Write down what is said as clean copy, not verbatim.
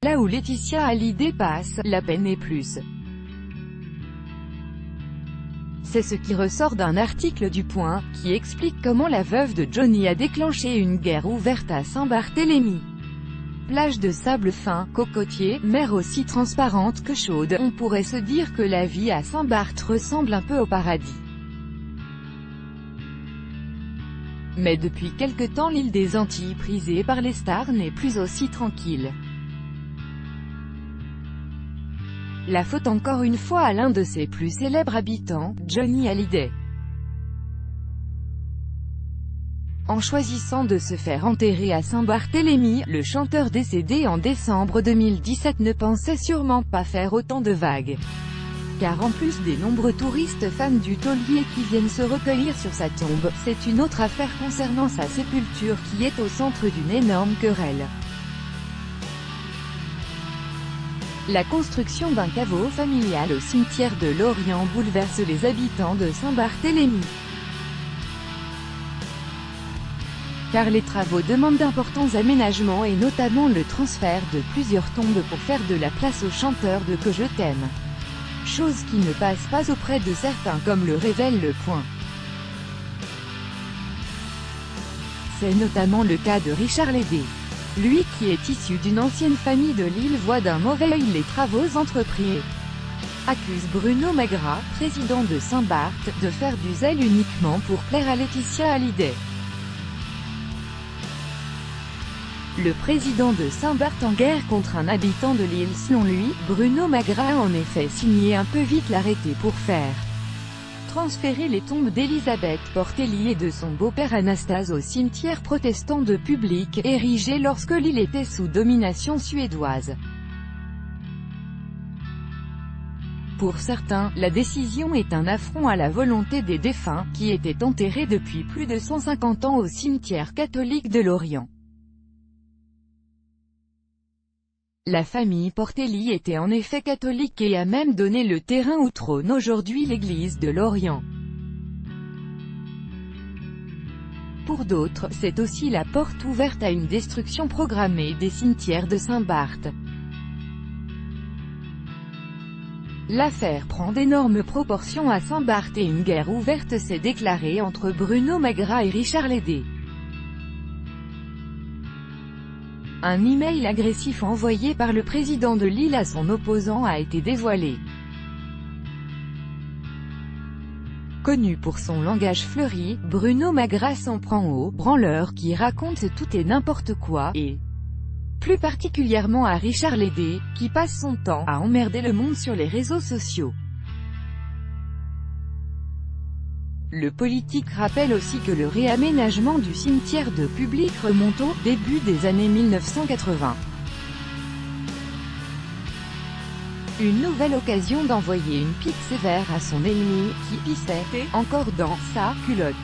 Là où Laetitia Hallyday passe, la peine est plus. C'est ce qui ressort d'un article du Point, qui explique comment la veuve de Johnny a déclenché une guerre ouverte à Saint-Barthélemy. Plage de sable fin, cocotier, mer aussi transparente que chaude, on pourrait se dire que la vie à Saint-Barth ressemble un peu au paradis. Mais depuis quelque temps l'île des Antilles prisée par les stars n'est plus aussi tranquille. La faute encore une fois à l'un de ses plus célèbres habitants, Johnny Hallyday. En choisissant de se faire enterrer à Saint-Barthélemy, le chanteur décédé en décembre 2017 ne pensait sûrement pas faire autant de vagues. Car en plus des nombreux touristes fans du taulier qui viennent se recueillir sur sa tombe, c'est une autre affaire concernant sa sépulture qui est au centre d'une énorme querelle. La construction d'un caveau familial au cimetière de Lorient bouleverse les habitants de Saint-Barthélemy. Car les travaux demandent d'importants aménagements et notamment le transfert de plusieurs tombes pour faire de la place au chanteur de Que je t'aime. Chose qui ne passe pas auprès de certains comme le révèle le Point. C'est notamment le cas de Richard Hallyday. Lui qui est issu d'une ancienne famille de Lille voit d'un mauvais œil les travaux entrepris et accuse Bruno Magras, président de Saint-Barth, de faire du zèle uniquement pour plaire à Laetitia Hallyday. Le président de Saint-Barth en guerre contre un habitant de Lille. Selon lui, Bruno Magras a en effet signé un peu vite l'arrêté pour faire transférer les tombes d'Elisabeth Portelli et de son beau-père Anastase au cimetière protestant de Public, érigé lorsque l'île était sous domination suédoise. Pour certains, la décision est un affront à la volonté des défunts, qui étaient enterrés depuis plus de 150 ans au cimetière catholique de Lorient. La famille Portelli était en effet catholique et a même donné le terrain où trône aujourd'hui l'église de Lorient. Pour d'autres, c'est aussi la porte ouverte à une destruction programmée des cimetières de Saint-Barth. L'affaire prend d'énormes proportions à Saint-Barth et une guerre ouverte s'est déclarée entre Bruno Magras et Richard Hallyday. Un email agressif envoyé par le président de Lille à son opposant a été dévoilé. Connu pour son langage fleuri, Bruno Magras s'en prend au « branleur » qui raconte tout et n'importe quoi, et plus particulièrement à Richard Hallyday, qui passe son temps à emmerder le monde sur les réseaux sociaux. Le politique rappelle aussi que le réaménagement du cimetière de Public remonte au début des années 1980. Une nouvelle occasion d'envoyer une pique sévère à son ennemi, qui pissait, encore dans sa culotte.